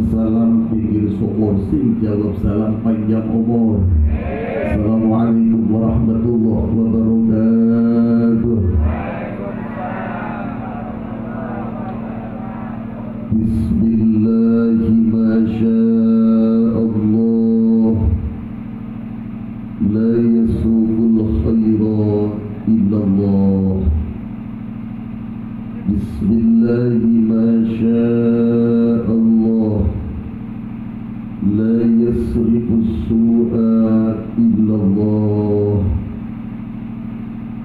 salam pinggir syukur, sing jawab salam panjang umur. Assalamualaikum warahmatullahi wabarakatuh. Bismillahi masyaallah, la yasuqul khaira illallah. Bismillahi masyaallah, la yasrifus su'a illallah.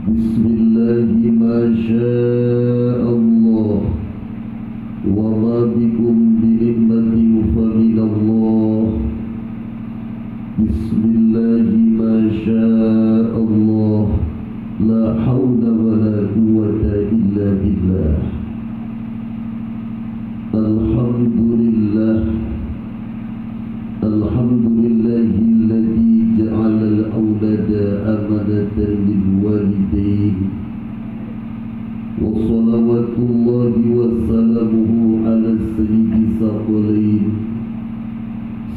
Bismillahi masyaallah, wa ma bikum bi ni'matin fa minallah. Bismillahi masyaallah, la hawla wa la quwwata illa billah. Alhamdulillah, alhamdulillahilladzi ja'ala al-awlada amanatan lil walidain. Wa salawatullahi wa salamuhu ala sayyidi saqalain,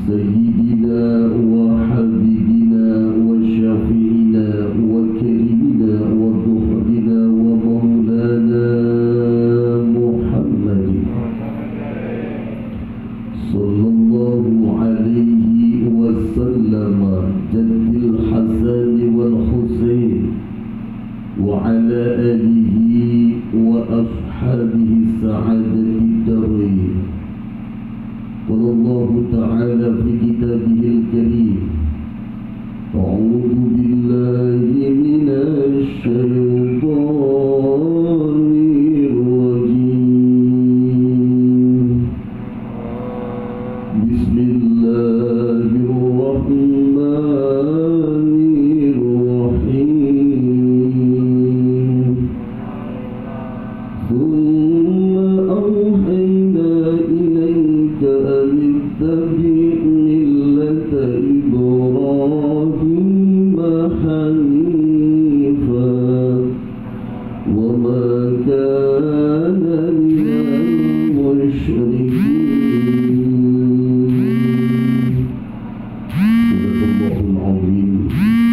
sayyidina wa habibina wa syafi'ina wa karimina wa dhuhrina wa maulana Muhammadin sallallahu alaihi wasallam, jaddil Hasan wal Husain wa ala alihi wa ashabihi sa'adati darain. Qala Allah ta'ala fi kitabihil karim, a'udzu billahi minasy syaithanir rajim. Bismillahirrahmanirrahim. Thumma awhayna ilayka an ittabi' millata Ibrahim hanifa wa ma kana minal musyrikin. Sadaqallahul azim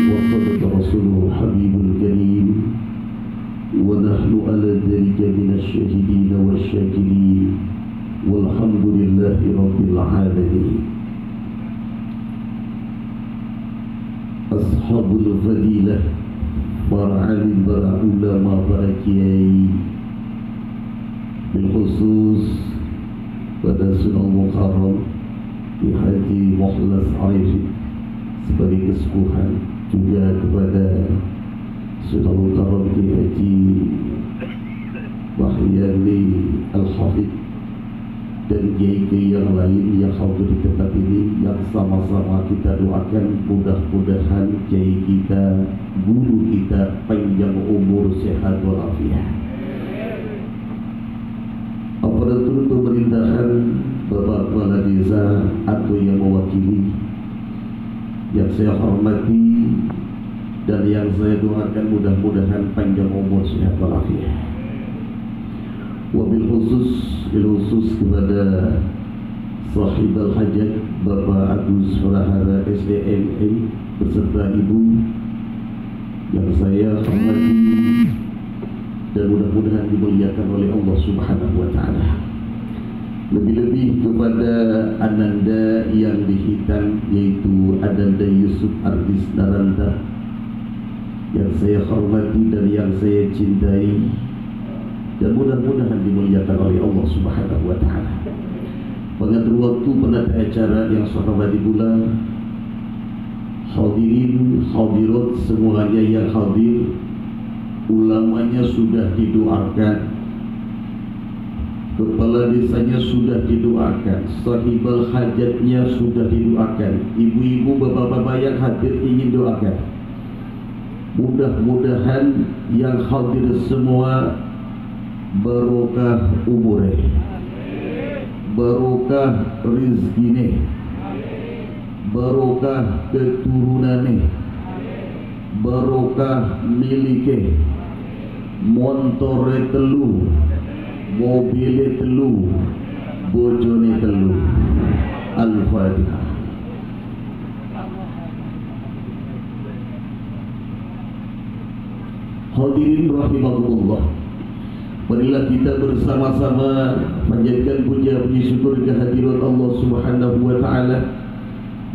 wa sadaqa rasuluhu habibul karim, wa nahnu ala dhalika minasy syahidin wasyakirin, walhamdulillahi rabbil alamin. Ashabul fadilah, para alim, para ulama, para kiai, bil khusus pada Sunnah Muharram di Haji Mukhlas Arifin sebagai kesepuhan, juga kepada Sunnah Muharram di Haji Wahyali Al-Hafidh dan kiai-kiai yang lain yang hadir di tempat ini, yang sama-sama kita doakan mudah-mudahan kiai kita, guru kita panjang umur, sehat walafiat. Aparatur pemerintahan, Bapak Kepala Desa atau yang mewakili, yang saya hormati dan yang saya doakan mudah-mudahan panjang umur, sehat walafiat. Wabil khusus kepada sahib al-hajat Bapak Agus Farahara SDMA beserta Ibu yang saya hormati dan mudah-mudahan dimuliakan oleh Allah Subhanahu wa taala. Lebih-lebih kepada Ananda yang dihitan, yaitu Ananda Yusuf Artis Naranta, yang saya hormati dan yang saya cintai, dan mudah-mudahan dimuliakan oleh Allah Subhanahu wa taala. Pengatur waktu, penata acara yang hormati pula, hadirin hadirat semuanya yang hadir, ulamanya sudah didoakan, kepala desanya sudah didoakan, sahibul hajatnya sudah didoakan, ibu-ibu, bapak-bapak yang hadir ingin doakan. Mudah-mudahan yang hadir semua barokah umure, barokah rizkine, barokah keturunane, barokah milike, montore telu, mobile telu, bojone telu. Al-Fatihah. Hadirin rahimakumullah, marilah kita bersama-sama panjatkan puja-puji syukur kehadirat Allah Subhanahu wa taala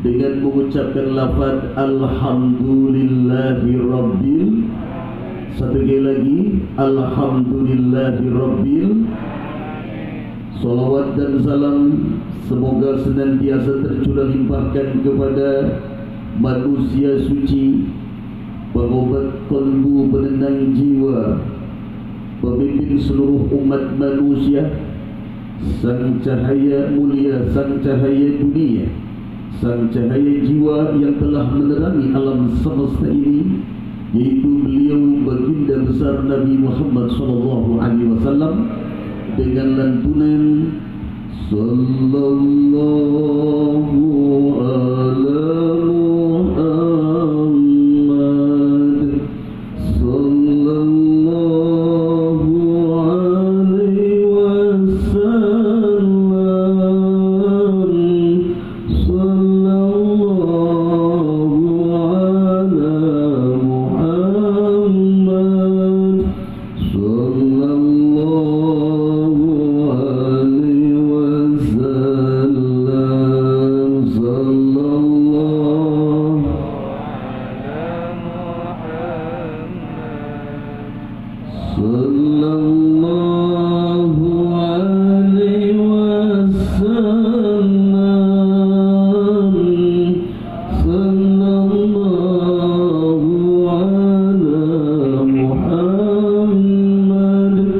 dengan mengucapkan lafaz alhamdulillahi rabbil, satu kali lagi alhamdulillahi rabbil. Salawat dan salam semoga senantiasa tercurah limpahkan kepada manusia suci, pengobat kalbu, penenang jiwa, pemimpin seluruh umat manusia, sang cahaya mulia, sang cahaya dunia, sang cahaya jiwa yang telah menerangi alam semesta ini, yaitu beliau baginda besar Nabi Muhammad SAW, dengan lantunan sallallahu ala Muhammad sallallahu alaihi wasallam sallallahu ala Muhammad sallallahu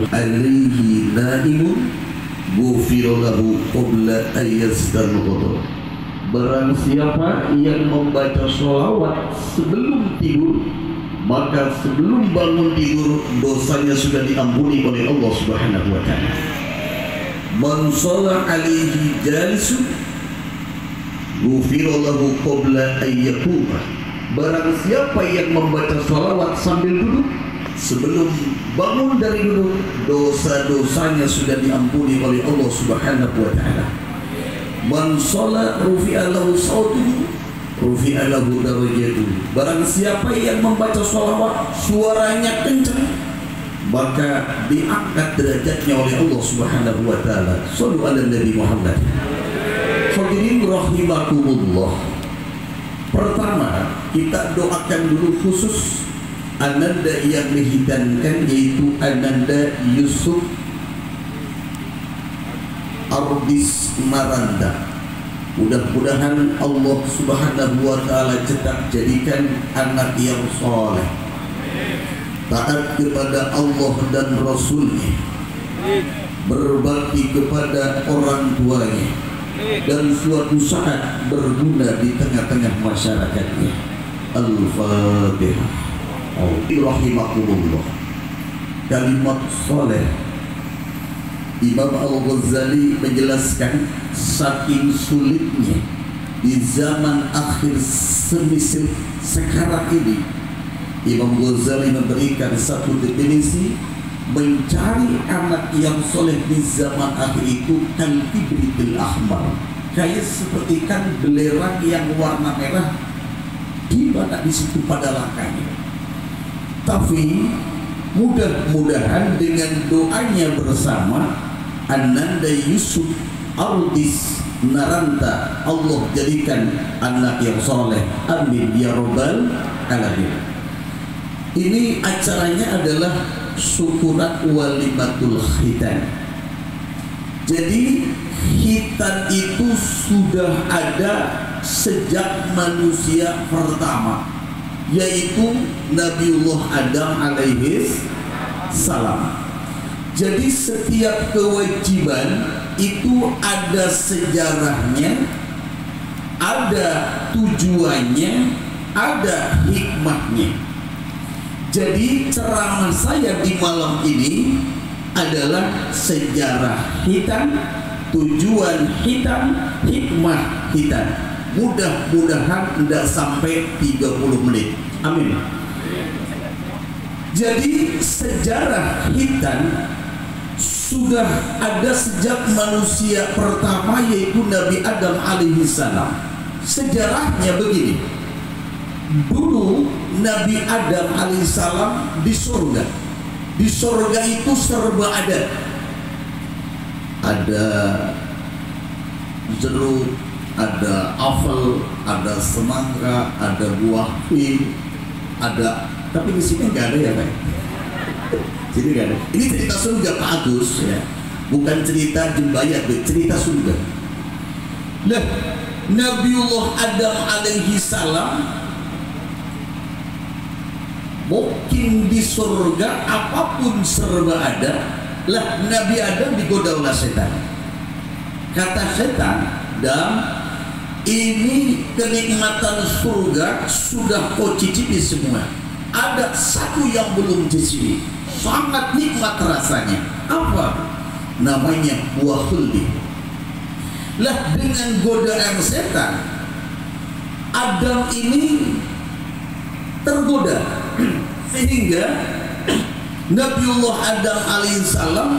alaihi naimun ghufira lahu qabla ayyastarqada. Barang siapa yang membaca sholawat sebelum tidur, maka sebelum bangun tidur dosanya sudah diampuni oleh Allah Subhanahu wa taala. Man shalla alaihi jalisun ghufira lahu qabla ayyaquma. Barang siapa yang membaca sholawat sambil duduk, sebelum bangun dari duduk, dosa-dosanya sudah diampuni oleh Allah Subhanahu wa taala. Man shalla rufi'a lahu sautuhu rufi'a lahu darajatuhu. Barang siapa yang membaca sholawat suaranya kencang, maka diangkat derajatnya oleh Allah Subhanahu wa taala. Shallu ala Nabi Muhammad. Hadirin rahimakumullah. Pertama, kita doakan dulu khusus ananda yang dihidankan, yaitu Ananda Yusuf Arbis Maranda. Mudah-mudahan Allah Subhanahu wa Ta'ala cetak jadikan anak yang soleh, taat kepada Allah dan Rasulnya, berbakti kepada orang tuanya, dan suatu saat berguna di tengah-tengah masyarakatnya. Al-Fatihah. Rahimakumullah. Kalimat soleh, Imam Al-Ghazali menjelaskan saking sulitnya di zaman akhir semisal sekarang ini. Imam Ghazali memberikan satu definisi, mencari anak yang soleh di zaman akhir itu kal-kibritil ahmar, kayak seperti kan belerang yang warna merah, di mana di situ pada langkahnya. Tapi mudah-mudahan dengan doanya bersama Ananda Yusuf Ardis Naranta, Allah jadikan anak yang soleh. Amin ya robbal alamin. Ini acaranya adalah syukurat walimatul khitan. Jadi khitan itu sudah ada sejak manusia pertama, yaitu Nabiullah Adam alaihi salam. Jadi setiap kewajiban itu ada sejarahnya, ada tujuannya, ada hikmahnya. Jadi ceramah saya di malam ini adalah sejarah hitam, tujuan hitam, hikmah hitam. Mudah-mudahan tidak sampai 30 menit. Amin. Jadi sejarah hitam sudah ada sejak manusia pertama, yaitu Nabi Adam alaihissalam. Sejarahnya begini. Dulu Nabi Adam alaihissalam di surga. Di surga itu serba ada. Ada jeruk, ada apel, ada semangka, ada buah pir, ada. Tapi di sini nggak ada ya Pak. Sini nggak ada. Ini cerita surga Pak Agus ya, bukan cerita Jembayat, cerita surga. Nah, Nabiullah Adam alaihi salam mungkin di surga apapun serba ada. Lah Nabi Adam digoda oleh setan. Kata setan, "Dam, ini kenikmatan surga sudah kau cicipi semua. Ada satu yang belum dicicipi, sangat nikmat rasanya. Apa? Namanya buah khuldi." Lah dengan godaan setan, Adam ini tergoda sehingga Nabiullah Adam alaihissalam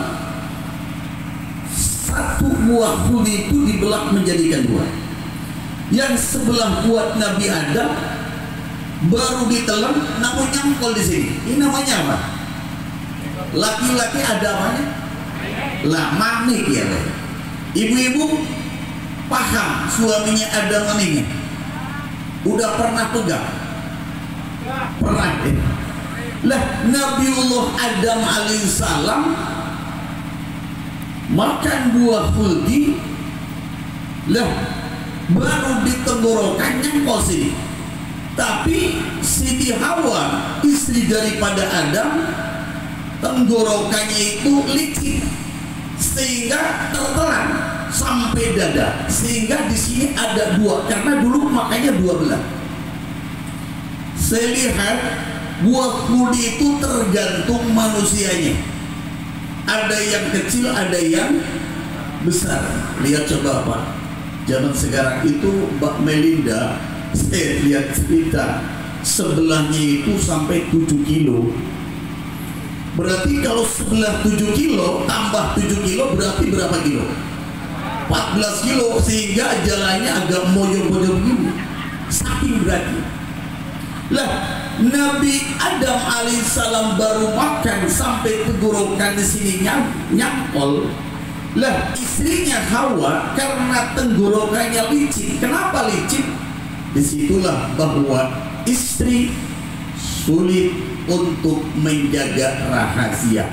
satu buah khuldi itu dibelah menjadikan dua. Yang sebelah buat Nabi Adam baru ditelan, namun nyangkol di sini. Ini namanya apa? Laki-laki ada apanya? Lah manik ya. Ibu-ibu paham suaminya ada maniknya? Udah pernah pegang? Pernah ya? Lah Nabiullah Adam alaihissalam makan buah khuldi, lah baru di tenggorokan nyangkol sini. Tapi Siti Hawa, istri daripada Adam, tenggorokannya itu licin sehingga tertelan sampai dada, sehingga di sini ada dua, karena dulu makanya dua belah. Saya lihat buah khuldi itu tergantung manusianya, ada yang kecil, ada yang besar. Lihat coba Pak, zaman sekarang itu Mbak Melinda, saya lihat cerita sebelahnya itu sampai 7 kilo. Berarti kalau sebelah 7 kilo tambah 7 kilo berarti berapa kilo? 14 kilo, sehingga jalannya agak moyong-moyong gini, saking beratnya. Lah Nabi Adam alaihissalam baru makan sampai tenggorokan di sini nyangkol. Lah istrinya Hawa karena tenggorokannya licin. Kenapa licin? Disitulah bahwa istri sulit untuk menjaga rahasia.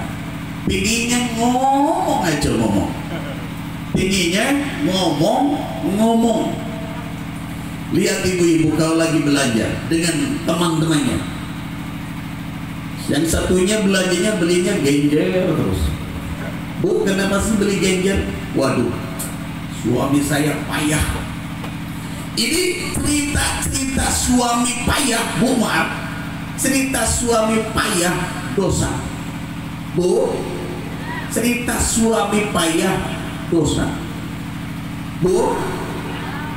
Pinginnya ngomong aja ngomong. tingginya ngomong. Lihat ibu-ibu kalau lagi belajar dengan teman-temannya, yang satunya belinya genjer terus. Bu, kenapa sih beli genjer? Waduh, suami saya payah. Ini cerita suami payah, Bu, maaf, cerita suami payah dosa. Bu, cerita suami payah dosa. Bu,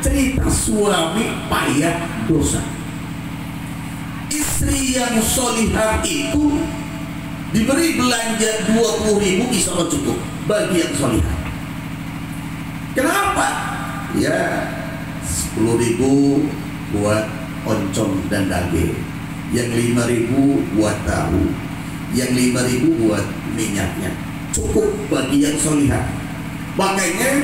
cerita suami payah dosa. Istri yang solihah itu diberi belanja 20.000 insya Allah cukup bagi yang solihah. Kenapa? Ya 10.000 buat oncom dan daging, yang 5.000 buat tahu, yang 5.000 buat minyaknya, cukup bagi yang solihah. Makanya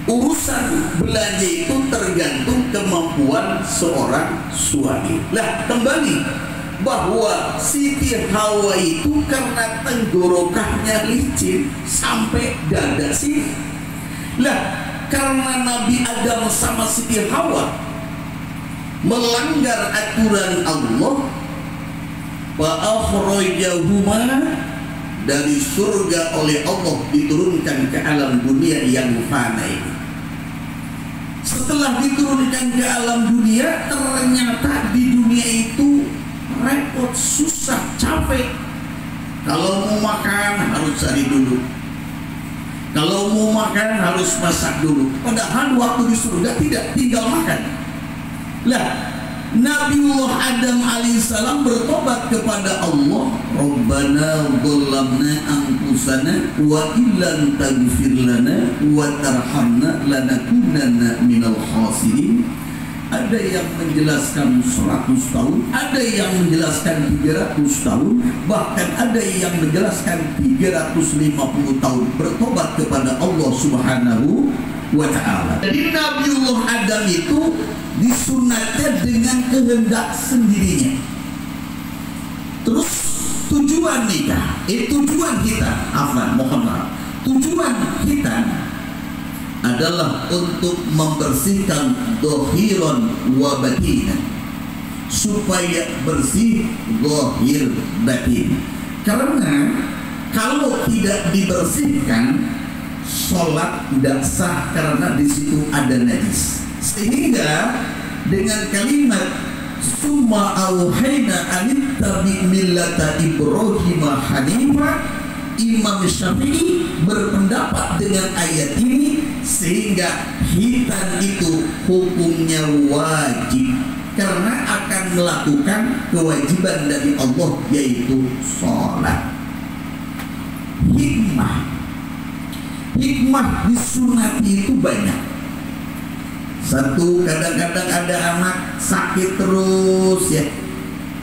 urusan belanja itu tergantung kemampuan seorang suami. Lah, kembali bahwa Siti Hawa itu karena tenggorokannya licin sampai dada sini. Lah, karena Nabi Adam sama Siti Hawa melanggar aturan Allah, fa'akhrajahuma, dari surga oleh Allah diturunkan ke alam dunia yang fana ini. Setelah diturunkan ke alam dunia, ternyata di dunia itu repot, susah, capek. Kalau mau makan harus cari dulu, kalau mau makan harus masak dulu. Padahal waktu di surga tidak, tinggal makan. Lah, Nabiullah Adam alaihissalam bertobat kepada Allah, Rabbana dhallamna anfusana wa illam taghfir lana wa tarhamna lanakunanna minal khasirin. Ada yang menjelaskan 100 tahun, ada yang menjelaskan 300 tahun, bahkan ada yang menjelaskan 350 tahun bertobat kepada Allah Subhanahu wa ta'ala. Jadi Nabiullah Adam itu disunatnya dengan kehendak sendirinya. Terus tujuan nikah, tujuan kita, tujuan kita adalah untuk membersihkan dohiron wa batinan, supaya bersih dohir batin. Karena kalau tidak dibersihkan, sholat tidak sah karena di situ ada najis. Sehingga dengan kalimat summa auhayna anittabi millata Ibrahim hanifa, Imam Syafi'i berpendapat dengan ayat ini sehingga hitan itu hukumnya wajib karena akan melakukan kewajiban dari Allah, yaitu sholat. Hikmah disunati itu banyak. Satu, kadang-kadang ada anak sakit terus ya,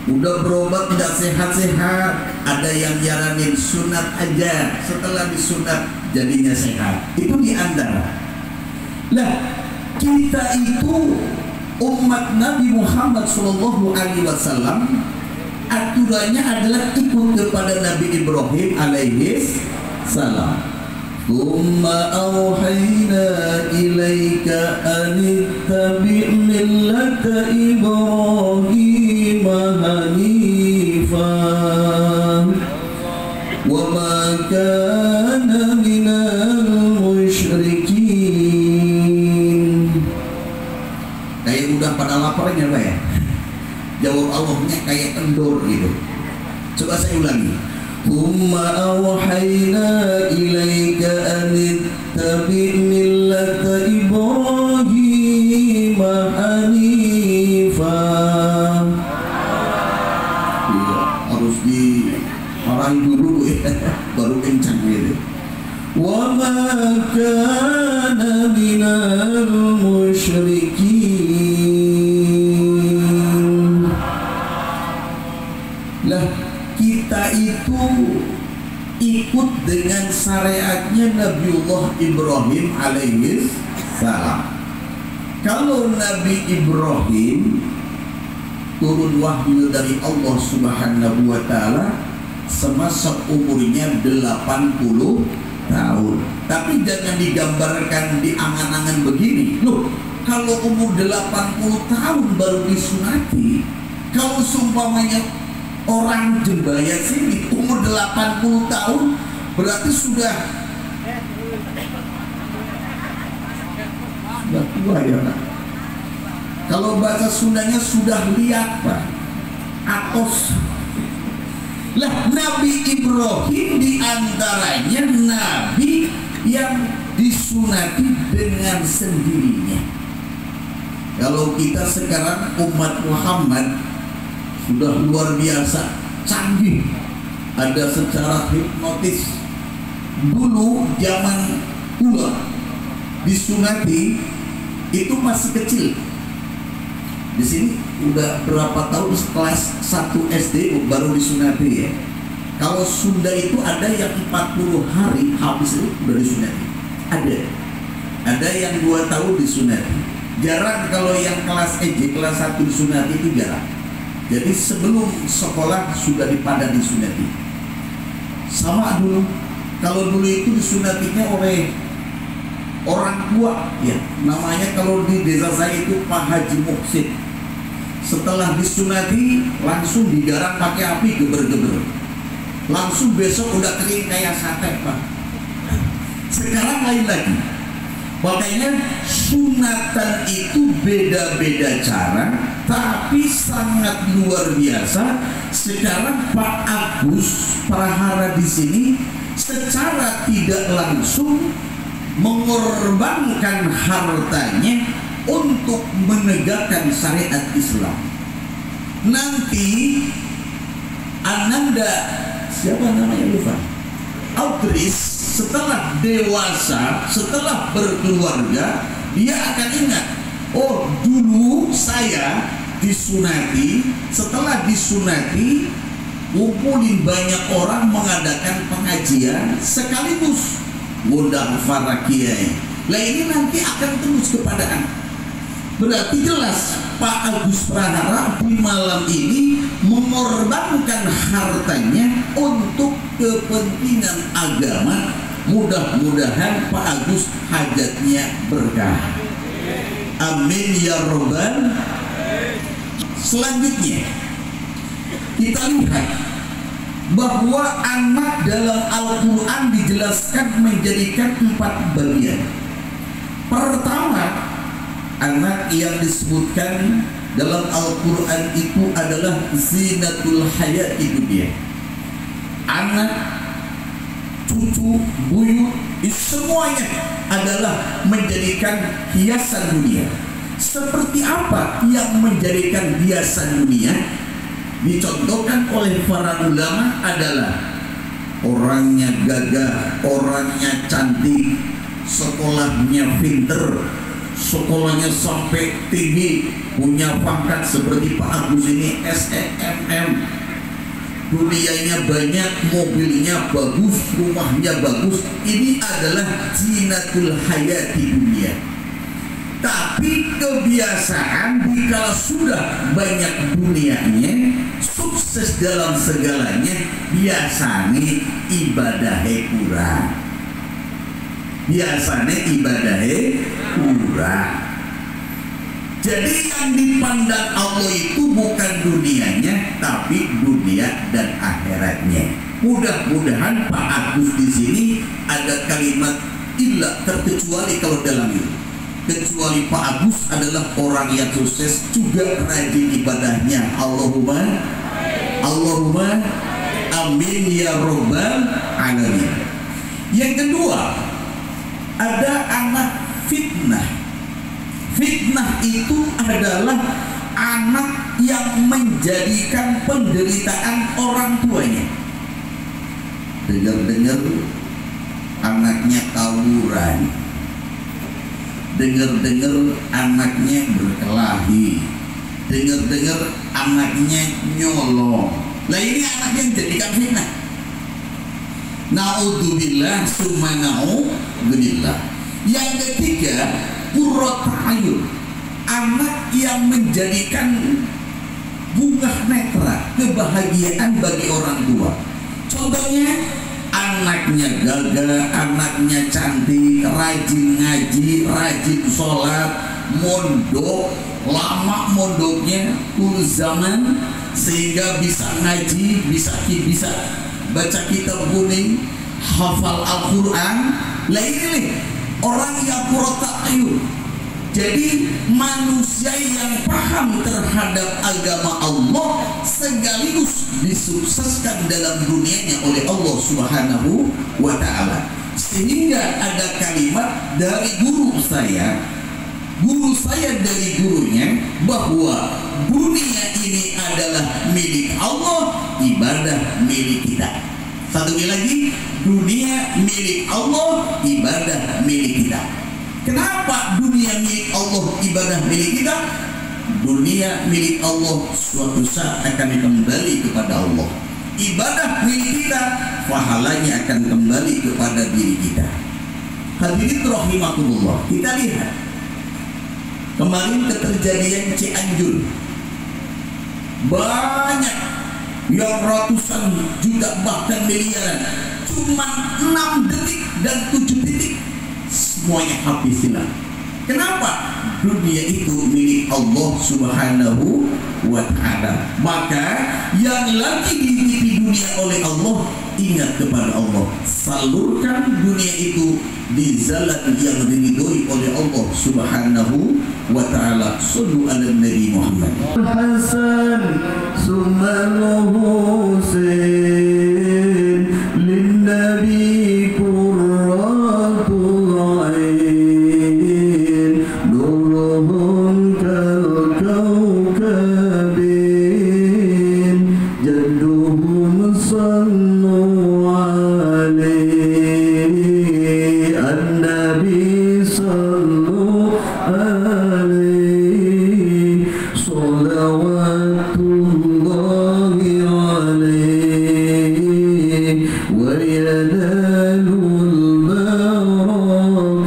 udah berobat tidak sehat-sehat, ada yang nyaranin sunat aja, setelah disunat jadinya sehat. Itu diantara. Lah, kita itu umat Nabi Muhammad SAW, aturannya adalah ikut kepada Nabi Ibrahim alaihi salam. Thumma awhayna ilaika anittabi' millata Ibrahim hanifa wa ma kana minal musyrikin. Kayak udah pada laparnya Pak ya. Jawab Allahnya kayak kendor gitu. Coba saya ulangi. Thumma awhayna ilaika anittabi' millata Ibrahim hanifa. Iya, harus dimarahin dulu ya, baru kencang gitu. Wa ma kana minal musyrikin. Lah, kita itu ikut dengan syariatnya Nabiullah Ibrahim alaihi salam. Kalau Nabi Ibrahim turun wahyu dari Allah Subhanahu wa ta'ala semasa umurnya 80 tahun. Tapi jangan digambarkan di angan-angan begini. Loh, kalau umur 80 tahun baru disunati, kalau seumpamanya orang Jembayat sini umur 80 tahun berarti sudah tua ya Pak. Kalau bahasa Sundanya sudah lihat Pak, atos. Lah Nabi Ibrahim diantaranya Nabi yang disunati dengan sendirinya. Kalau kita sekarang umat Muhammad sudah luar biasa canggih, ada secara hipnotis. Dulu zaman kula disunati itu masih kecil. Di sini udah berapa tahun kelas 1 SD baru disunati ya. Kalau Sunda itu ada yang 40 hari habis itu udah disunati. Ada yang 2 tahun disunati. Jarang kalau yang kelas EJ kelas 1 disunati itu jarang. Jadi sebelum sekolah sudah dipada disunati. Sama dulu. Kalau dulu itu disunatinya oleh orang tua ya, namanya kalau di desa saya itu Pak Haji Muksid. Setelah disunati langsung digarang pakai api geber-geber, langsung besok udah kering kayak sate Pak. Sekarang lain lagi, makanya sunatan itu beda-beda cara, tapi sangat luar biasa. Sekarang Pak Agus Prahara di sini secara tidak langsung mengorbankan hartanya untuk menegakkan syariat Islam. Nanti Ananda siapa namanya lupa, Autris setelah dewasa, setelah berkeluarga, dia akan ingat, oh dulu saya disunati, setelah disunati kumpulin banyak orang mengadakan pengajian sekaligus ngundang para kiai. Lah ini nanti akan terus kepada anak. Berarti jelas Pak Agus Prahara di malam ini mengorbankan hartanya untuk kepentingan agama. Mudah-mudahan Pak Agus hajatnya berkah. Amin ya robbal. Selanjutnya kita lihat bahwa anak dalam Al-Quran dijelaskan menjadikan 4 bagian. Pertama, anak yang disebutkan dalam Al-Quran itu adalah zinatul hayati dunia. Anak, cucu, buyut, semuanya adalah menjadikan hiasan dunia. Seperti apa yang menjadikan hiasan dunia? Dicontohkan oleh para ulama adalah orangnya gagah, orangnya cantik, sekolahnya pinter, sekolahnya sampai tinggi, punya pangkat seperti Pak Agus ini SEMM, dunianya banyak, mobilnya bagus, rumahnya bagus. Ini adalah zinatul hayati dunia. Tapi kebiasaan jika sudah banyak dunianya, sukses dalam segalanya, biasanya ibadahnya kurang. Jadi yang dipandang Allah itu bukan dunianya, tapi dunia dan akhiratnya. Mudah-mudahan Pak Agus di sini ada kalimat illa terkecuali kalau dalam itu. Kecuali Pak Agus adalah orang yang sukses juga rajin ibadahnya. Allahumma amin ya robbal alamin. Yang kedua, ada anak fitnah. Fitnah itu adalah anak yang menjadikan penderitaan orang tuanya. Dengar-dengar anaknya tawuran, dengar-dengar anaknya berkelahi, dengar-dengar anaknya nyolong. Lah ini anak yang jadikan fitnah. Naudzubillah summa naudzubillah. Yang ketiga, qurratu ayun, anak yang menjadikan bunga netra, kebahagiaan bagi orang tua. Contohnya anaknya gagah, anaknya cantik, rajin ngaji, rajin sholat, mondok, lama mondoknya zaman, sehingga bisa ngaji, bisa baca kitab kuning, hafal Al-Quran. Lah ini nih orang yang ta'ayyun. Jadi manusia yang paham terhadap agama Allah sekaligus disukseskan dalam dunianya oleh Allah Subhanahu wa ta'ala. Sehingga ada kalimat dari guru saya dari gurunya, bahwa dunia ini adalah milik Allah, ibadah milik kita. Satu lagi, dunia milik Allah, ibadah milik kita. Kenapa dunia milik Allah, ibadah milik kita? Dunia milik Allah suatu saat akan kembali kepada Allah. Ibadah milik kita, pahalanya akan kembali kepada diri kita. Hadirin rahimakumullah, kita lihat kemarin keterjadian Cianjur, banyak yang ratusan juta bahkan miliaran, cuma 6 detik dan 7 detik semuanya habis hilang. Kenapa? Dunia itu milik Allah Subhanahu wa ta'ala. Maka yang lagi dititipi dunia oleh Allah, ingat kepada Allah, salurkan dunia itu di jalan yang diridhoi oleh Allah Subhanahu wa ta'ala. Sallu ala Nabi Muhammad. Hasan summa Husain lin Nabi qurratul ain nuruhum kal kawkabin jadduhum sallu alaihi an-nabi sallu alaihi salawatullahi alaihi wa yanalul barakah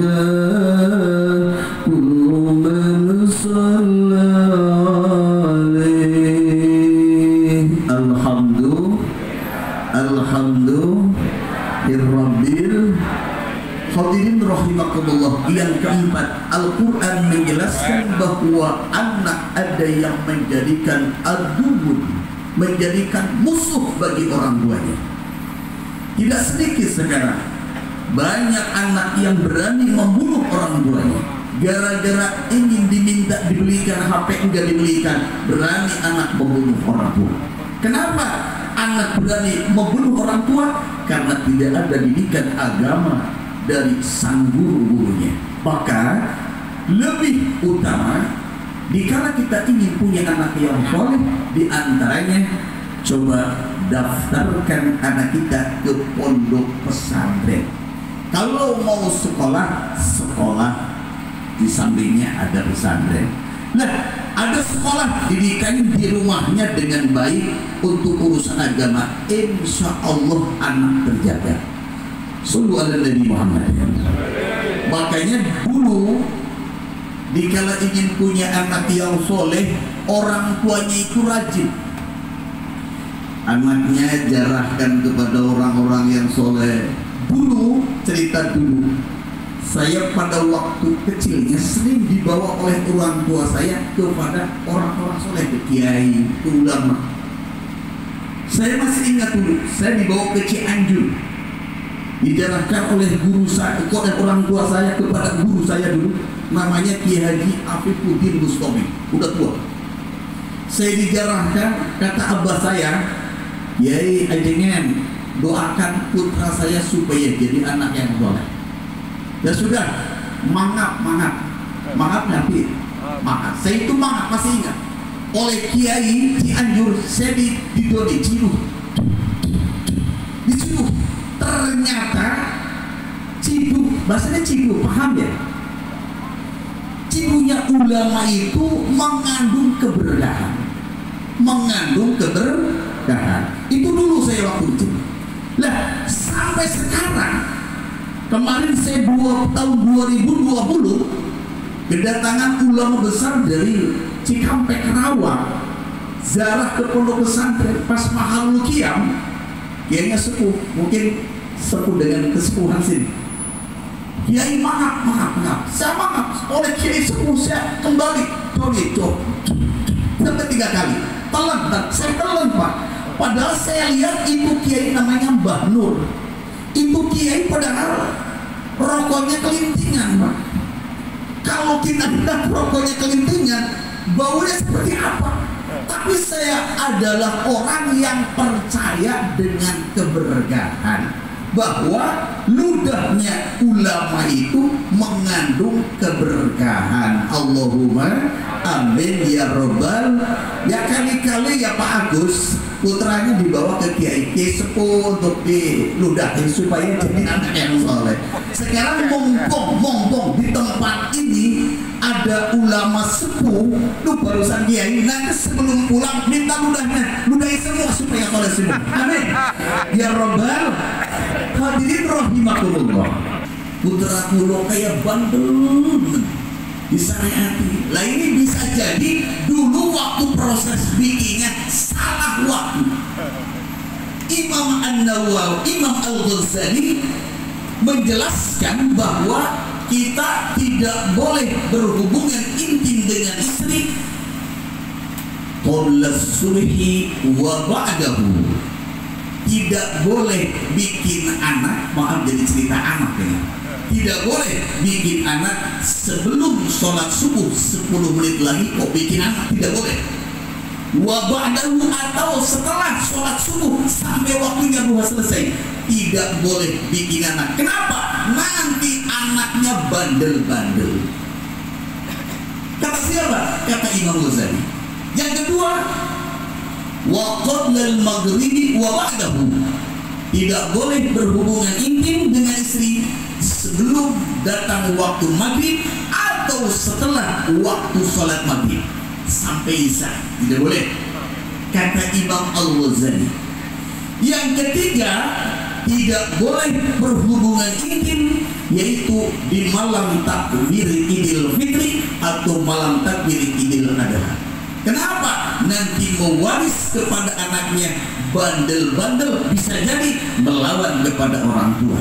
kullu man salla alaihi. Alhamdulillahirabbil. Hadirin rahimakumullah. Yang keempat, Al-Quran menjelaskan bahwa anak ada yang menjadikan adubun, menjadikan musuh bagi orang tuanya. Tidak sedikit sekarang banyak anak yang berani membunuh orang tuanya gara-gara ingin diminta dibelikan HP, enggak dibelikan, berani anak membunuh orang tua. Kenapa anak berani membunuh orang tua? Karena tidak ada didikan agama dari sang guru-gurunya. Maka lebih utama dikala kita ingin punya anak yang soleh, di antaranya coba daftarkan anak kita ke pondok pesantren. Kalau mau sekolah di sampingnya ada pesantren. Nah, ada sekolah didikan di rumahnya dengan baik untuk urusan agama, insya Allah anak terjaga. Sallu ala Nabi Muhammad. Makanya dulu dikala ingin punya anak yang soleh, orang tuanya itu rajin, anaknya jarahkan kepada orang-orang yang soleh. Dulu, cerita dulu, saya pada waktu kecilnya sering dibawa oleh orang tua saya kepada orang-orang soleh, ke kiai, ke ulama. Saya masih ingat dulu, saya dibawa ke Cianjur, dijarahkan oleh guru saya, oleh orang tua saya kepada guru saya dulu, namanya Kiai Haji Afifuddin Bustami, udah tua. Saya dijarahkan, kata abah saya, Yai ajengan, doakan putra saya supaya jadi anak yang soleh. Ya sudah, mangap nanti, mangap. Saya itu mangap, masih ingat. Oleh Kiai Cianjur, saya didoni Ciluh. Ternyata Cibu, bahasanya Cibu, paham ya? Cibunya ulama itu mengandung keberkahan. Itu dulu saya waktu itu. Lah, sampai sekarang, kemarin saya tahun 2020 kedatangan ulama besar dari Cikampek Karawang, ziarah ke pondok pesantren pas Mahalul Qiyam. Kiainya sepuh, mungkin sepuh dengan kesepuhan sini. Kiai maaf. Saya maaf oleh kiai sepuh, saya kembali sampai 3 kali. Telan, saya telan Pak. Padahal saya lihat itu kiai namanya Mbah Nur. Itu kiai padahal rokoknya kelintingan Pak. Kalau kita lihat rokoknya kelintingan, baunya seperti apa? Tapi saya adalah orang yang percaya dengan keberkahan, bahwa ludahnya ulama itu mengandung keberkahan. Allahumma amin ya robbal. Ya kali-kali ya Pak Agus putranya dibawa ke kiai sepuh untuk diludahin supaya jadi anak yang soleh. Sekarang mumpung di tempat ini ada ulama sepuh, lu barusan kiai, nanti sebelum pulang minta ludahin semua supaya soleh semua. Amin ya robbal. Hadirin rahimakumullah. Putra kulo kayak bandel disyariati. Lah ini bisa jadi dulu waktu proses bikinnya salah waktu. Imam An-Nawawi, Imam Al-Ghazali menjelaskan bahwa kita tidak boleh berhubungan intim dengan istri qabla subhi wa ba'dahu. Tidak boleh bikin anak, maaf jadi cerita anak ini. Tidak boleh bikin anak sebelum sholat subuh 10 menit lagi kok bikin anak, tidak boleh. Wa ba'dahu, atau setelah sholat subuh sampai waktunya duha selesai, tidak boleh bikin anak. Kenapa? Nanti anaknya bandel-bandel. Kata siapa? Kata Imam Ghazali. Yang kedua, wa qablal maghribi wa ba'dahu. Tidak boleh berhubungan intim dengan istri sebelum datang waktu maghrib atau setelah waktu sholat maghrib sampai isya, tidak boleh, kata Imam Al-Ghazali. Yang ketiga, tidak boleh berhubungan intim yaitu di malam takbir Idul Fitri atau malam takbir Idul Adha. Kenapa? Nanti mewaris kepada anaknya bandel-bandel, bisa jadi melawan kepada orang tua.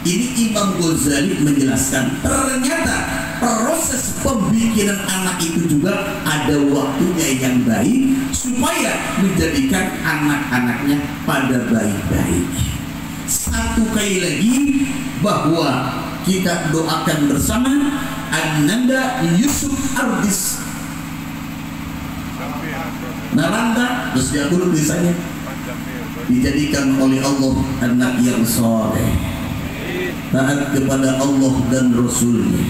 Ini Imam Ghazali menjelaskan, ternyata proses pembikinan anak itu juga ada waktunya yang baik supaya menjadikan anak-anaknya pada baik-baik. Satu kali lagi bahwa kita doakan bersama Ananda Yusuf Ardis Naranda, terus dia dulu tulisannya, dijadikan oleh Allah anak yang soleh, taat kepada Allah dan Rasulnya,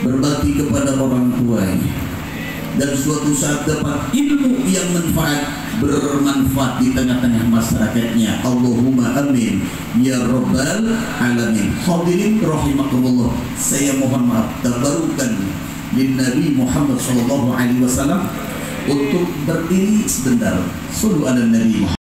berbakti kepada orang tuanya, dan suatu saat dapat ilmu yang bermanfaat di tengah-tengah masyarakatnya. Allahumma amin ya rabbal alamin. Hadirin rahimakumullah, saya mohon maaf tabarukan bin Nabi Muhammad SAW untuk berdiri sebentar. Sallu ala Nabi Muhammad.